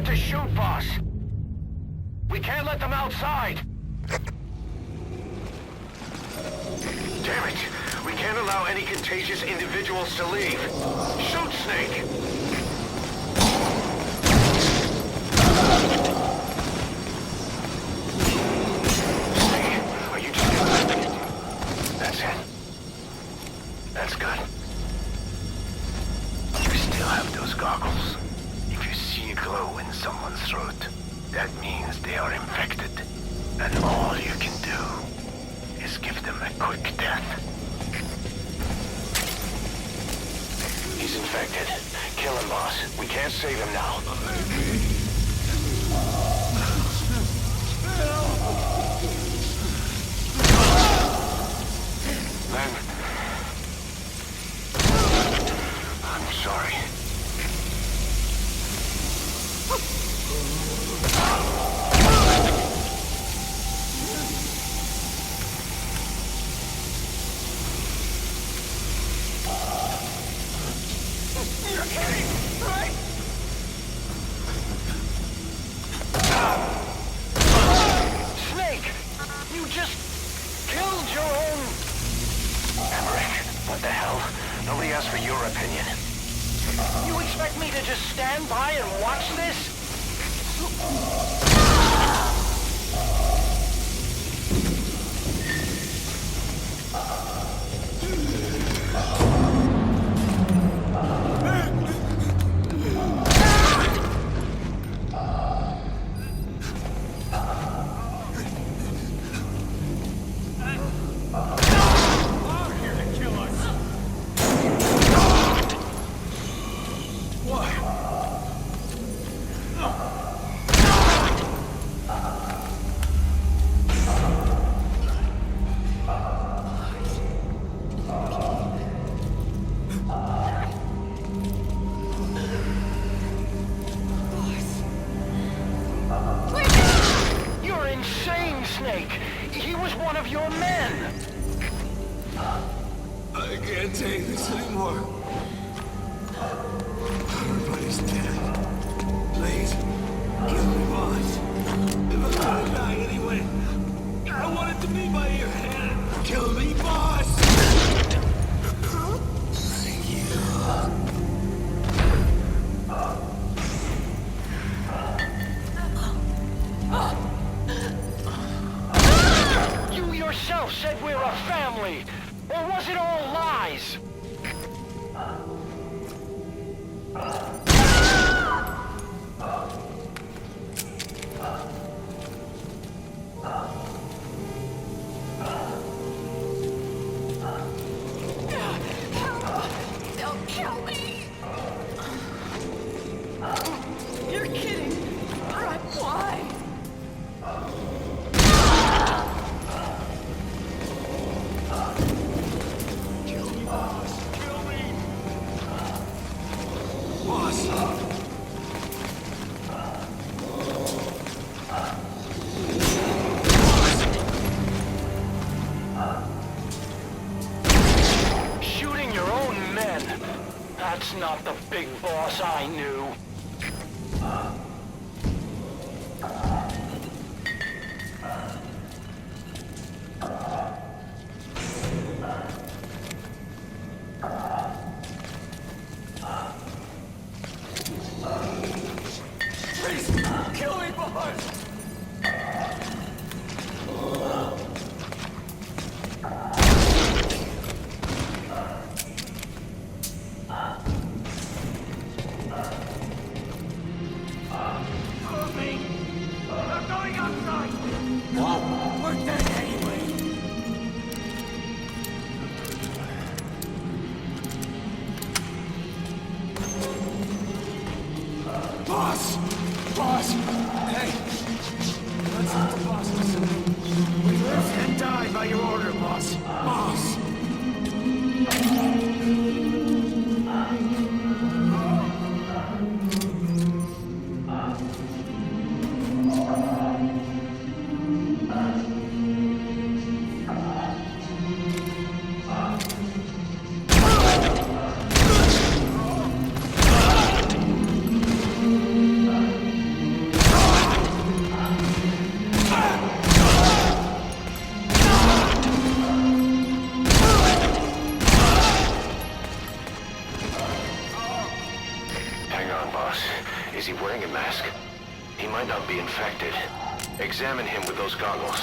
have to shoot, boss. We can't let them outside. Damn it. We can't allow any contagious individuals to leave. Shoot, Snake! Snake, are you just... That's it. That's good. You still have those goggles. If you see a glow in someone's throat, that means they are infected. And all you can do is give them a quick death. He's infected. Kill him, boss. We can't save him now. Then... I'm sorry. You're kidding, right? Snake! You just killed your own... Emmerich, what the hell? Nobody asked for your opinion. You expect me to just stand by and watch this? Snake! He was one of your men! I can't take this anymore. Everybody's dead. Please, kill me, boss. If I'm gonna die anyway, I want it to be by your hand. Kill me, boss! Thank you. Yourself said we're a family, or was it all lies? Don't kill me! You're kidding! Right? Why? Shooting your own men. That's not the big boss I knew. Please, kill me, boss! on, boss. Is he wearing a mask? He might not be infected. Examine him with those goggles.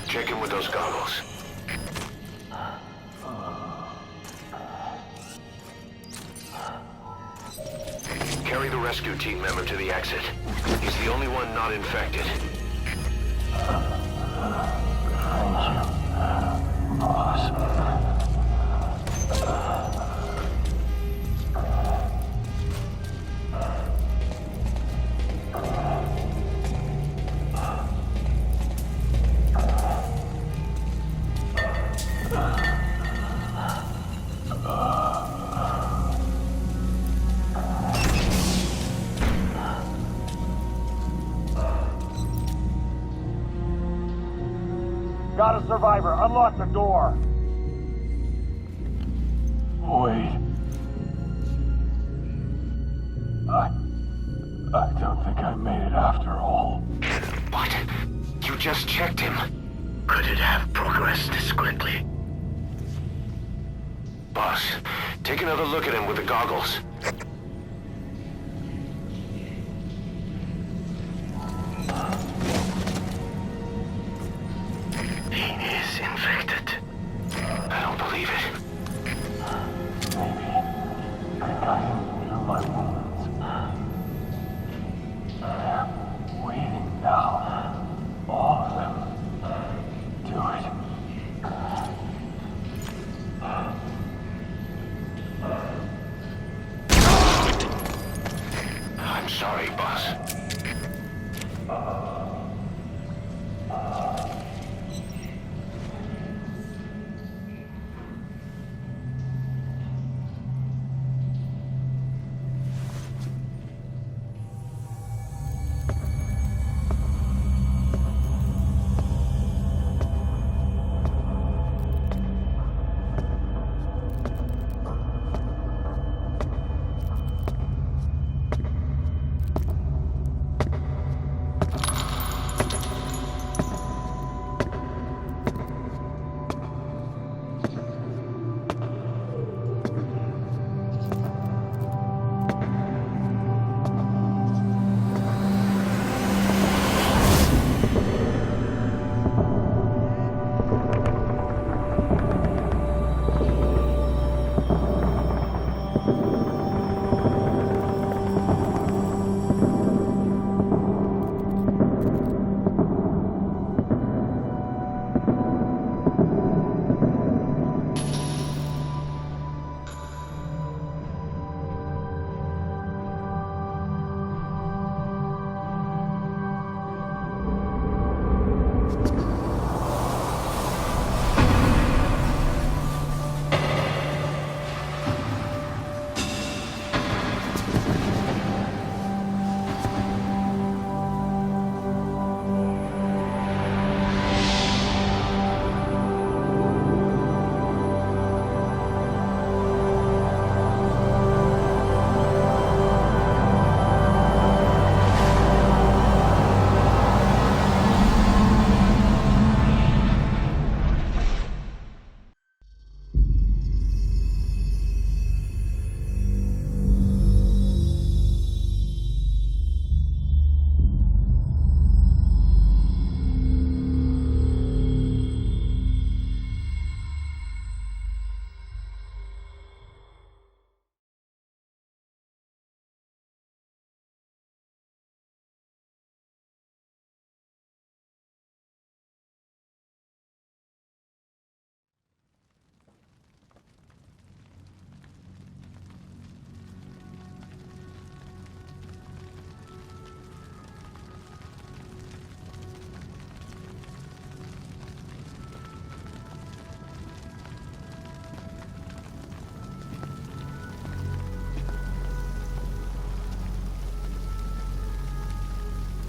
Check him with those goggles. Carry the rescue team member to the exit. He's the only one not infected. Got a survivor. Unlock the door. Wait. I don't think I made it after all. What? You just checked him. Could it have progressed this quickly? Boss, take another look at him with the goggles. He is infected. I don't believe it. Maybe I got him through my wounds. They're waiting now. All of them. Do it. I'm sorry, boss.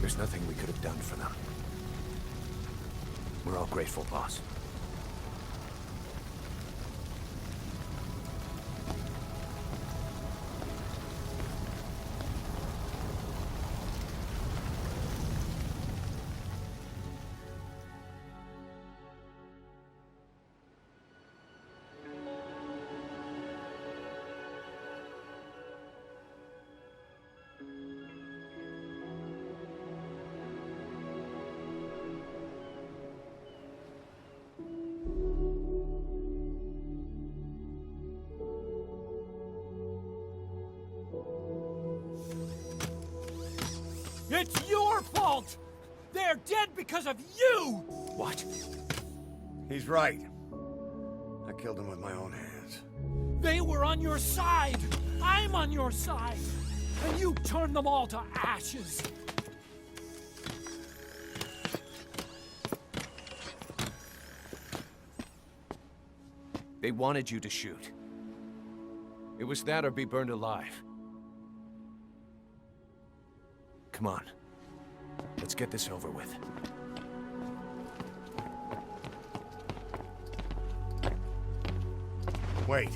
There's nothing we could have done for them. We're all grateful, boss. fault! They're dead because of you! What? He's right. I killed him with my own hands. They were on your side! I'm on your side! And you turned them all to ashes! They wanted you to shoot. It was that or be burned alive. Come on. Let's get this over with. Wait.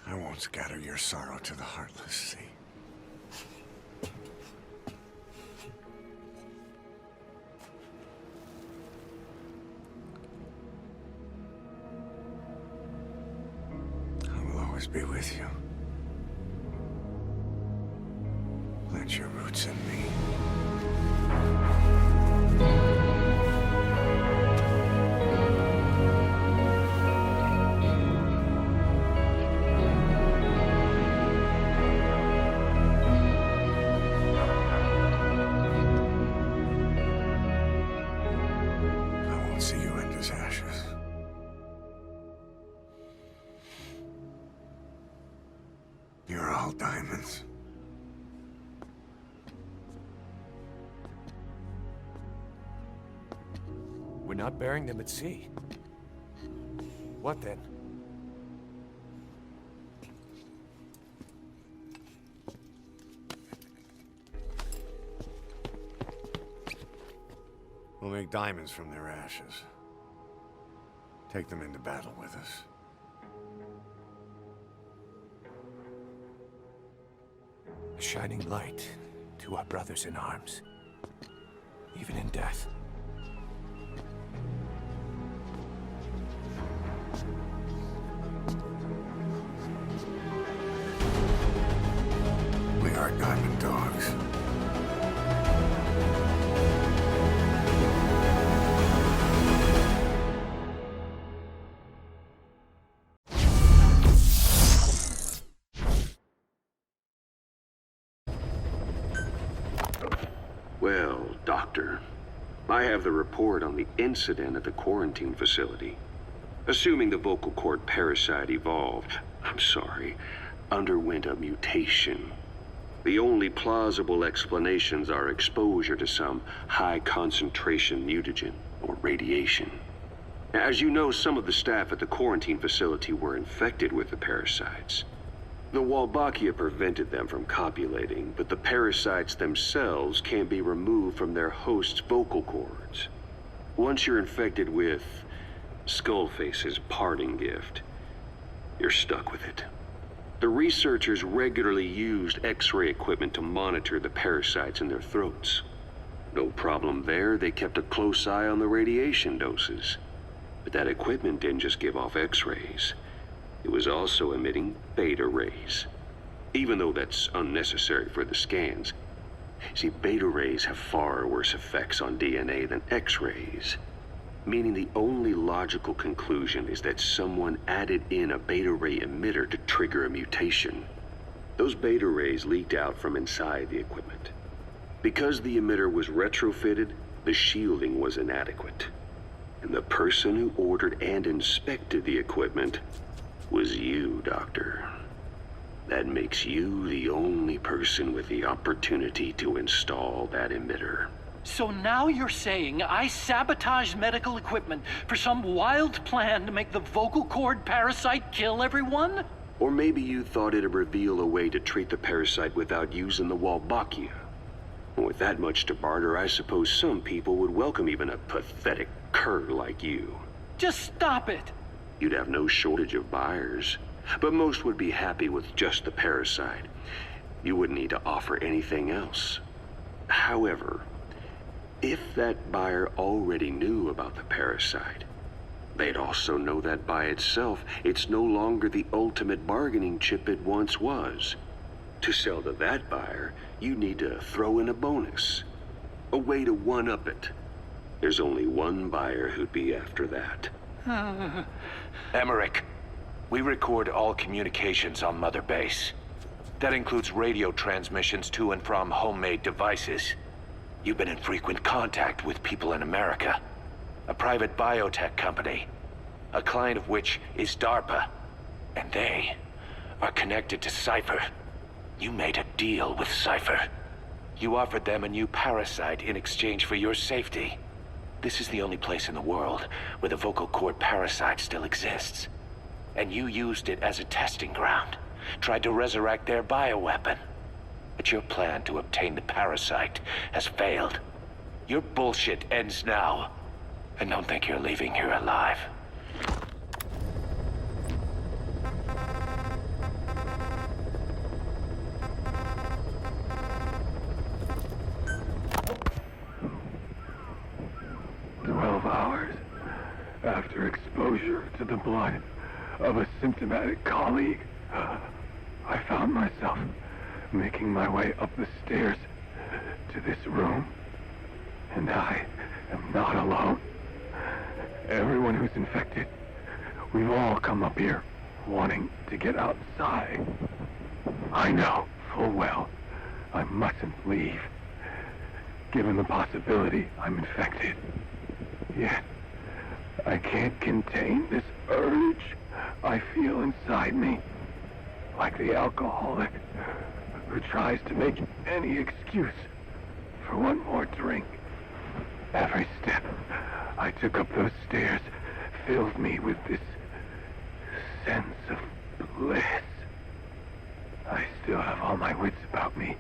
I won't scatter your sorrow to the heartless sea. I will always be with you. Plant your roots in me. You're all diamonds. We're not burying them at sea. What then? We'll make diamonds from their ashes. Take them into battle with us. A shining light to our brothers in arms, even in death. We are diamond dogs. Well, Doctor, I have the report on the incident at the quarantine facility. Assuming the vocal cord parasite underwent a mutation. The only plausible explanations are exposure to some high-concentration mutagen or radiation. As you know, some of the staff at the quarantine facility were infected with the parasites. The Wolbachia prevented them from copulating, but the parasites themselves can't be removed from their host's vocal cords. Once you're infected with Skullface's parting gift, you're stuck with it. The researchers regularly used X-ray equipment to monitor the parasites in their throats. No problem there, they kept a close eye on the radiation doses. But that equipment didn't just give off X-rays. It was also emitting beta rays, even though that's unnecessary for the scans. See, beta rays have far worse effects on DNA than X-rays, meaning the only logical conclusion is that someone added in a beta ray emitter to trigger a mutation. Those beta rays leaked out from inside the equipment. Because the emitter was retrofitted, the shielding was inadequate. And the person who ordered and inspected the equipment was you, Doctor. That makes you the only person with the opportunity to install that emitter. So now you're saying I sabotaged medical equipment for some wild plan to make the vocal cord parasite kill everyone? Or maybe you thought it'd reveal a way to treat the parasite without using the Wolbachia. With that much to barter, I suppose some people would welcome even a pathetic cur like you. Just stop it! You'd have no shortage of buyers, but most would be happy with just the parasite. You wouldn't need to offer anything else. However, if that buyer already knew about the parasite, they'd also know that by itself, it's no longer the ultimate bargaining chip it once was. To sell to that buyer, you need to throw in a bonus. A way to one-up it. There's only one buyer who'd be after that. Emmerich, we record all communications on Mother Base. That includes radio transmissions to and from homemade devices. You've been in frequent contact with people in America. A private biotech company, a client of which is DARPA. And they are connected to Cypher. You made a deal with Cypher. You offered them a new parasite in exchange for your safety. This is the only place in the world where the vocal cord parasite still exists. And you used it as a testing ground, tried to resurrect their bioweapon. But your plan to obtain the parasite has failed. Your bullshit ends now. And don't think you're leaving here alive. After exposure to the blood of a symptomatic colleague, I found myself making my way up the stairs to this room. And I am not alone. Everyone who's infected, we've all come up here wanting to get outside. I know full well I mustn't leave, given the possibility I'm infected. Yet, I can't contain this urge I feel inside me, like the alcoholic who tries to make any excuse for one more drink. Every step I took up those stairs filled me with this sense of bliss. I still have all my wits about me.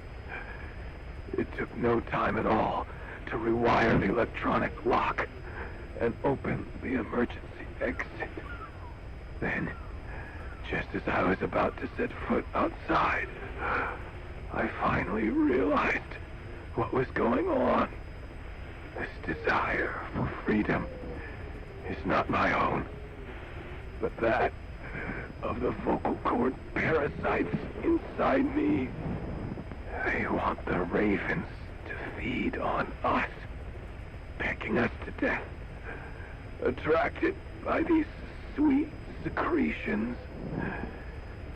It took no time at all to rewire the electronic lock and open the emergency exit. Then, just as I was about to set foot outside, I finally realized what was going on. This desire for freedom is not my own, but that of the vocal cord parasites inside me. They want the ravens to feed on us, pecking us to death. Attracted by these sweet secretions,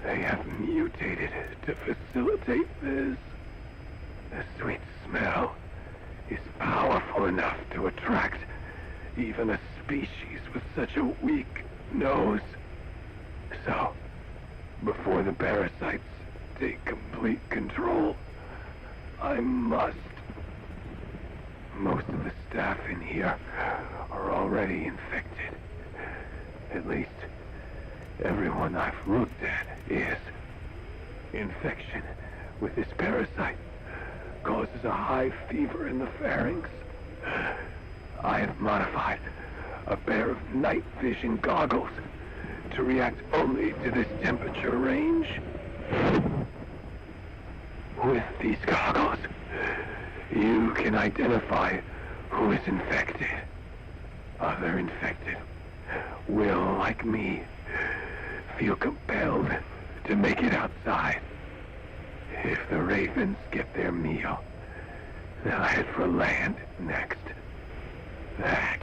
they have mutated to facilitate this. The sweet smell is powerful enough to attract even a species with such a weak nose. So, before the parasites take complete control, I must. Most of the staff in here are already infected. At least, everyone I've looked at is. Infection with this parasite causes a high fever in the pharynx. I have modified a pair of night vision goggles to react only to this temperature range. With these goggles, you can identify who is infected. Other infected will, like me, feel compelled to make it outside. If the ravens get their meal, they'll head for land next. That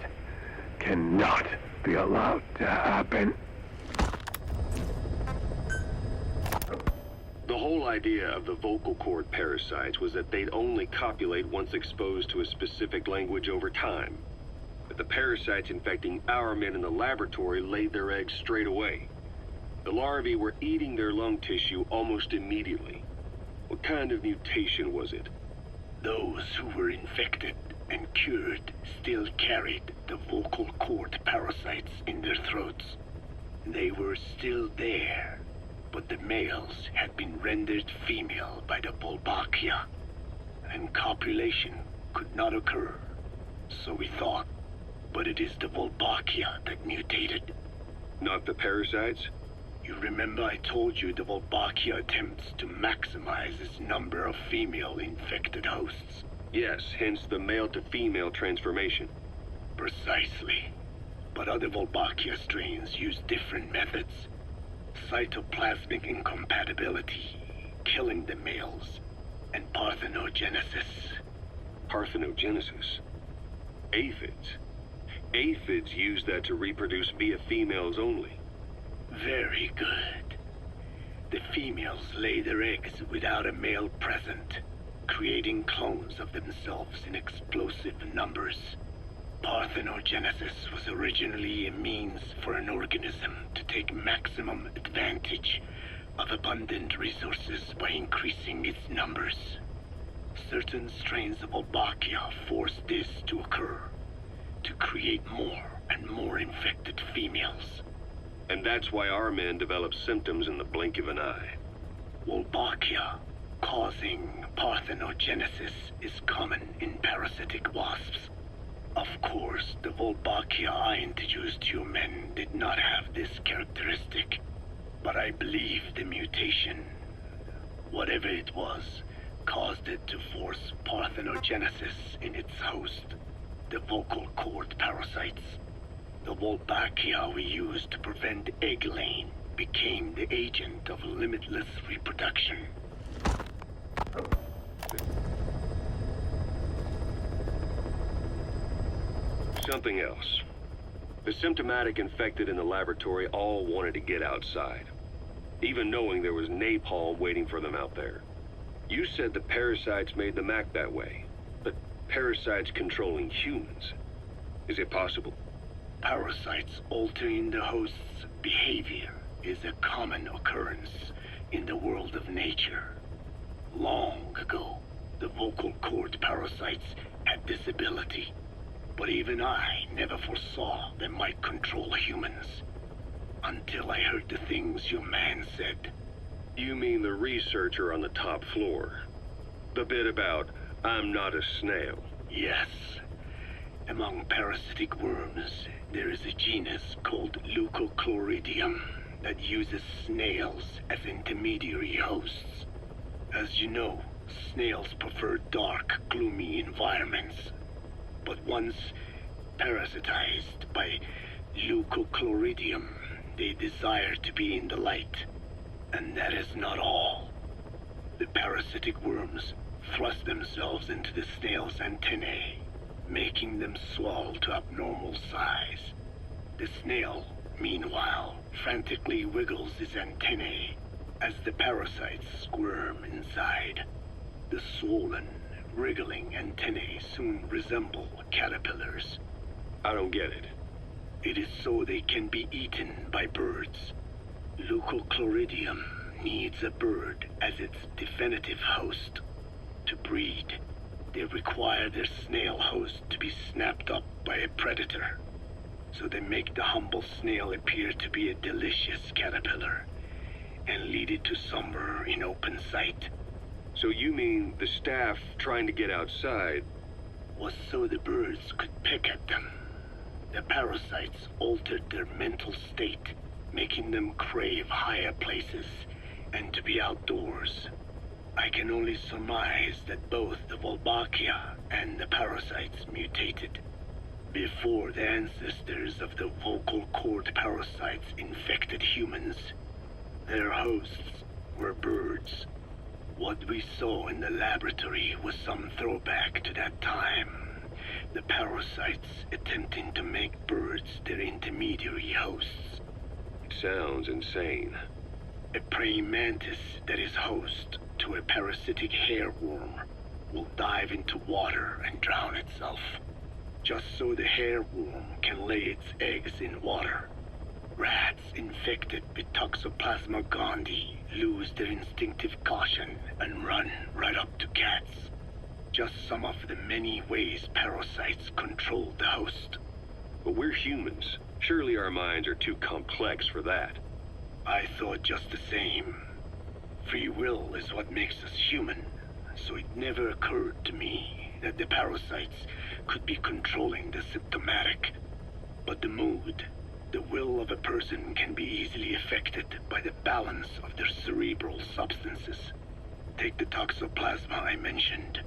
cannot be allowed to happen. The whole idea of the vocal cord parasites was that they'd only copulate once exposed to a specific language over time. But the parasites infecting our men in the laboratory laid their eggs straight away. The larvae were eating their lung tissue almost immediately. What kind of mutation was it? Those who were infected and cured still carried the vocal cord parasites in their throats. They were still there, but the males had been rendered female by the Volbachia, and copulation could not occur. So we thought, but it is the Volbachia that mutated. Not the parasites? You remember I told you the Volbachia attempts to maximize its number of female infected hosts? Yes, hence the male-to-female transformation. Precisely. But other Volbachia strains use different methods. Cytoplasmic incompatibility, killing the males, and parthenogenesis. Parthenogenesis? Aphids? Aphids use that to reproduce via females only. Very good. The females lay their eggs without a male present, creating clones of themselves in explosive numbers. Parthenogenesis was originally a means for an organism to take maximum advantage of abundant resources by increasing its numbers. Certain strains of Volbachia force this to occur, to create more and more infected females. And that's why our men develop symptoms in the blink of an eye. Volbachia, causing parthenogenesis, is common in parasitic wasps. Of course, the Volbachia I introduced to you men did not have this characteristic, but I believe the mutation, whatever it was, caused it to force parthenogenesis in its host, the vocal cord parasites. The Volbachia we used to prevent egg laying became the agent of limitless reproduction. Something else. The symptomatic infected in the laboratory all wanted to get outside, even knowing there was napalm waiting for them out there. You said the parasites made them act that way, but parasites controlling humans. Is it possible? Parasites altering the host's behavior is a common occurrence in the world of nature. Long ago, the vocal cord parasites had this ability, but even I never foresaw they might control humans. Until I heard the things your man said. You mean the researcher on the top floor? The bit about, I'm not a snail? Yes. Among parasitic worms, there is a genus called Leucochloridium that uses snails as intermediary hosts. As you know, snails prefer dark, gloomy environments. But once parasitized by Leucochloridium, they desire to be in the light. And that is not all. The parasitic worms thrust themselves into the snail's antennae, making them swell to abnormal size. The snail, meanwhile, frantically wiggles his antennae as the parasites squirm inside. The swollen, wriggling antennae soon resemble caterpillars. I don't get it. It is so they can be eaten by birds. Leucochloridium needs a bird as its definitive host. To breed, they require their snail host to be snapped up by a predator. So they make the humble snail appear to be a delicious caterpillar and lead it to somewhere in open sight. So you mean the staff trying to get outside was so the birds could pick at them. The parasites altered their mental state, making them crave higher places and to be outdoors. I can only surmise that both the Volbachia and the parasites mutated before the ancestors of the vocal cord parasites infected humans. Their hosts were birds. What we saw in the laboratory was some throwback to that time. The parasites attempting to make birds their intermediary hosts. It sounds insane. A praying mantis that is host to a parasitic hairworm will dive into water and drown itself, just so the hairworm can lay its eggs in water. Rats infected with Toxoplasma gondii lose their instinctive caution and run right up to cats. Just some of the many ways parasites control the host. But we're humans. Surely our minds are too complex for that. I thought just the same. Free will is what makes us human, so it never occurred to me that the parasites could be controlling the symptomatic. But the mood, The will of a person can be easily affected by the balance of their cerebral substances. Take the toxoplasma I mentioned.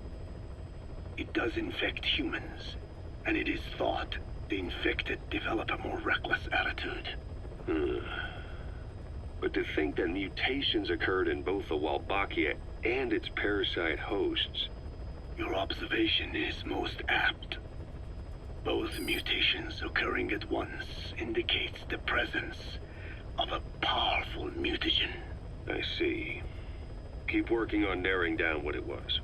It does infect humans, and it is thought the infected develop a more reckless attitude. But to think that mutations occurred in both the Walbachia and its parasite hosts... Your observation is most apt. Both mutations occurring at once indicates the presence of a powerful mutagen. I see. Keep working on narrowing down what it was.